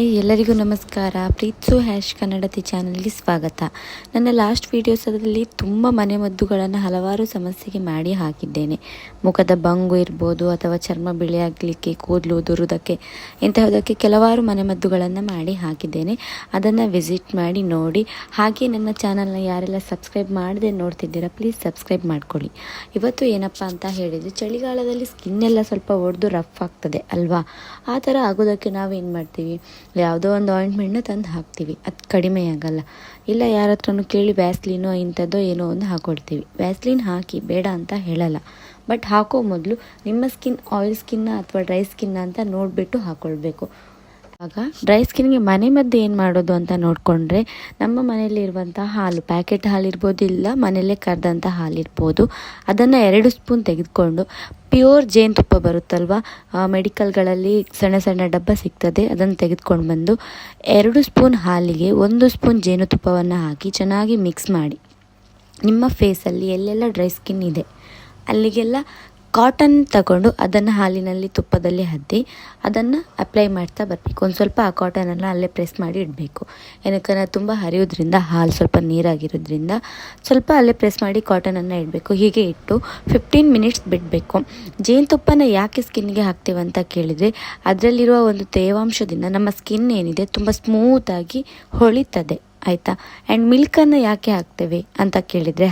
Hi ಎಲ್ಲರಿಗೂ ನಮಸ್ಕಾರ. ಪ್ರೀತ್ಸು hash ಕನ್ನಡತಿ ಚಾನಲ್ಗೆ ಸ್ವಾಗತ. ನನ್ನ ಲಾಸ್ಟ್ ವೀಡಿಯೋಸಲ್ಲಿ ತುಂಬ ಮನೆಮದ್ದುಗಳನ್ನು ಹಲವಾರು ಸಮಸ್ಯೆಗೆ ಮಾಡಿ ಹಾಕಿದ್ದೇನೆ. ಮುಖದ ಬಂಗು ಇರ್ಬೋದು ಅಥವಾ ಚರ್ಮ ಬಿಳಿಯಾಗಲಿಕ್ಕೆ, ಕೂದಲು ಉದುರುವುದಕ್ಕೆ, ಇಂತಹದಕ್ಕೆ ಕೆಲವಾರು ಮನೆಮದ್ದುಗಳನ್ನು ಮಾಡಿ ಹಾಕಿದ್ದೇನೆ. ಅದನ್ನು ವಿಸಿಟ್ ಮಾಡಿ ನೋಡಿ. ಹಾಗೆ ನನ್ನ ಚಾನಲ್ನ ಯಾರೆಲ್ಲ ಸಬ್ಸ್ಕ್ರೈಬ್ ಮಾಡದೆ ನೋಡ್ತಿದ್ದೀರಾ ಪ್ಲೀಸ್ ಸಬ್ಸ್ಕ್ರೈಬ್ ಮಾಡ್ಕೊಳ್ಳಿ. ಇವತ್ತು ಏನಪ್ಪ ಅಂತ ಹೇಳಿದರೆ, ಚಳಿಗಾಲದಲ್ಲಿ ಸ್ಕಿನ್ನೆಲ್ಲ ಸ್ವಲ್ಪ ಒಡೆದು ರಫ್ ಆಗ್ತದೆ ಅಲ್ವಾ? ಆ ಥರ ಆಗೋದಕ್ಕೆ ನಾವೇನು ಮಾಡ್ತೀವಿ, ಯಾವುದೋ ಒಂದು ಆಯಿಂಟ್ಮೆಂಟ್ನ ತಂದು ಹಾಕ್ತೀವಿ, ಅದು ಕಡಿಮೆ ಆಗಲ್ಲ. ಇಲ್ಲ ಯಾರ ಹತ್ರನೂ ಕೇಳಿ ವ್ಯಾಸ್ಲಿನೋ ಇಂಥದ್ದೋ ಏನೋ ಒಂದು ಹಾಕ್ಕೊಳ್ತೀವಿ. ವ್ಯಾಸ್ಲಿನ್ ಹಾಕಿ ಬೇಡ ಅಂತ ಹೇಳಲ್ಲ, ಬಟ್ ಹಾಕೋ ಮೊದಲು ನಿಮ್ಮ ಸ್ಕಿನ್ ಆಯಿಲ್ ಸ್ಕಿನ್ನ ಅಥವಾ ಡ್ರೈ ಸ್ಕಿನ್ನ ಅಂತ ನೋಡಿಬಿಟ್ಟು ಹಾಕ್ಕೊಳ್ಬೇಕು. ಆಗ ಡ್ರೈ ಸ್ಕಿನ್ಗೆ ಮನೆಮದ್ದು ಏನು ಮಾಡೋದು ಅಂತ ನೋಡಿಕೊಂಡ್ರೆ, ನಮ್ಮ ಮನೆಯಲ್ಲಿ ಇರುವಂಥ ಹಾಲು, ಪ್ಯಾಕೆಟ್ ಹಾಲಿರ್ಬೋದು, ಇಲ್ಲ ಮನೆಯಲ್ಲೇ ಕರೆದಂಥ ಹಾಲಿರ್ಬೋದು, ಅದನ್ನು 2 ಸ್ಪೂನ್ ತೆಗೆದುಕೊಂಡು ಪ್ಯೂರ್ ಜೇನುತುಪ್ಪ ಬರುತ್ತಲ್ವ, ಮೆಡಿಕಲ್ಗಳಲ್ಲಿ ಸಣ್ಣ ಸಣ್ಣ ಡಬ್ಬ ಸಿಗ್ತದೆ, ಅದನ್ನು ತೆಗೆದುಕೊಂಡು ಬಂದು 2 ಸ್ಪೂನ್ ಹಾಲಿಗೆ 1 ಸ್ಪೂನ್ ಜೇನುತುಪ್ಪವನ್ನು ಹಾಕಿ ಚೆನ್ನಾಗಿ ಮಿಕ್ಸ್ ಮಾಡಿ, ನಿಮ್ಮ ಫೇಸಲ್ಲಿ ಎಲ್ಲೆಲ್ಲ ಡ್ರೈ ಸ್ಕಿನ್ ಇದೆ ಅಲ್ಲಿಗೆಲ್ಲ ಕಾಟನ್ ತಗೊಂಡು ಅದನ್ನು ಹಾಲಿನಲ್ಲಿ ತುಪ್ಪದಲ್ಲಿ ಅದ್ದಿ ಅದನ್ನು ಅಪ್ಲೈ ಮಾಡ್ತಾ ಬರಬೇಕು. ಒಂದು ಸ್ವಲ್ಪ ಆ ಕಾಟನನ್ನು ಅಲ್ಲೇ ಪ್ರೆಸ್ ಮಾಡಿ ಇಡಬೇಕು. ಏನಕ್ಕೆ ತುಂಬ ಹರಿಯೋದ್ರಿಂದ, ಹಾಲು ಸ್ವಲ್ಪ ನೀರಾಗಿರೋದ್ರಿಂದ ಸ್ವಲ್ಪ ಅಲ್ಲೇ ಪ್ರೆಸ್ ಮಾಡಿ ಕಾಟನನ್ನು ಇಡಬೇಕು. ಹೀಗೆ ಇಟ್ಟು 15 ಮಿನಿಟ್ಸ್ ಬಿಡಬೇಕು. ಜೇನುತುಪ್ಪನ ಯಾಕೆ ಸ್ಕಿನ್ಗೆ ಹಾಕ್ತೀವಂತ ಕೇಳಿದರೆ, ಅದರಲ್ಲಿರುವ ಒಂದು ತೇವಾಂಶದಿಂದ ನಮ್ಮ ಸ್ಕಿನ್ ಏನಿದೆ ತುಂಬ ಸ್ಮೂತಾಗಿ ಹೊಳಿತದೆ, ಆಯಿತಾ? ಆ್ಯಂಡ್ ಮಿಲ್ಕನ್ನು ಯಾಕೆ ಹಾಕ್ತೇವೆ ಅಂತ ಕೇಳಿದರೆ,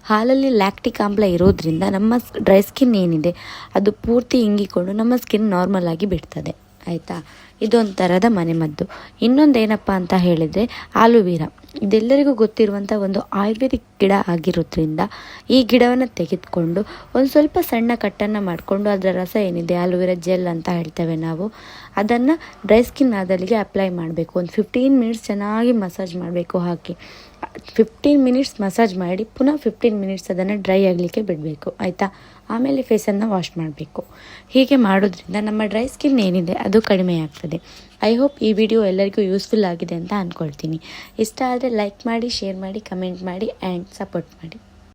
ಹಾಲಲ್ಲಿ ಲ್ಯಾಕ್ಟಿಕ್ ಆಮ್ಲ ಇರೋದ್ರಿಂದ ನಮ್ಮ ಡ್ರೈ ಸ್ಕಿನ್ ಏನಿದೆ ಅದು ಪೂರ್ತಿ ಇಂಗಿಕೊಂಡು ನಮ್ಮ ಸ್ಕಿನ್ ನಾರ್ಮಲ್ ಆಗಿ ಬಿಡ್ತದೆ, ಆಯಿತಾ? ಇದೊಂಥರದ ಮನೆಮದ್ದು. ಇನ್ನೊಂದೇನಪ್ಪ ಅಂತ ಹೇಳಿದರೆ ಆಲೋವೆರಾ. ಇದೆಲ್ಲರಿಗೂ ಗೊತ್ತಿರುವಂಥ ಒಂದು ಆಯುರ್ವೇದಿಕ್ ಗಿಡ ಆಗಿರೋದ್ರಿಂದ ಈ ಗಿಡವನ್ನು ತೆಗೆದುಕೊಂಡು ಒಂದು ಸ್ವಲ್ಪ ಸಣ್ಣ ಕಟ್ಟನ್ನು ಮಾಡಿಕೊಂಡು ಅದರ ರಸ ಏನಿದೆ, ಆಲೋವೆರಾ ಜೆಲ್ ಅಂತ ಹೇಳ್ತೇವೆ ನಾವು, ಅದನ್ನು ಡ್ರೈ ಸ್ಕಿನ್ ಆದಲ್ಲಿಗೆ ಅಪ್ಲೈ ಮಾಡಬೇಕು. ಒಂದು 15 ಮಿನಿಟ್ಸ್ ಚೆನ್ನಾಗಿ ಮಸಾಜ್ ಮಾಡಬೇಕು. ಹಾಕಿ 15 ಮಿನಿಟ್ಸ್ ಮಸಾಜ್ ಮಾಡಿ ಪುನಃ 15 ಮಿನಿಟ್ಸ್ ಅದನ್ನು ಡ್ರೈ ಆಗಲಿಕ್ಕೆ ಬಿಡಬೇಕು, ಆಯಿತಾ? ಆಮೇಲೆ ಫೇಸನ್ನು ವಾಶ್ ಮಾಡಬೇಕು. ಹೀಗೆ ಮಾಡೋದ್ರಿಂದ ನಮ್ಮ ಡ್ರೈ ಸ್ಕಿನ್ ಏನಿದೆ ಅದು ಕಡಿಮೆ ಆಗ್ತದೆ. ಐ ಹೋಪ್ ಈ ವಿಡಿಯೋ ಎಲ್ಲರಿಗೂ ಯೂಸ್ಫುಲ್ ಆಗಿದೆ ಅಂತ ಅಂದ್ಕೊಳ್ತೀನಿ. ಇಷ್ಟ ಆದರೆ ಲೈಕ್ ಮಾಡಿ, ಶೇರ್ ಮಾಡಿ, ಕಮೆಂಟ್ ಮಾಡಿ ಆ್ಯಂಡ್ ಸಪೋರ್ಟ್ ಮಾಡಿ.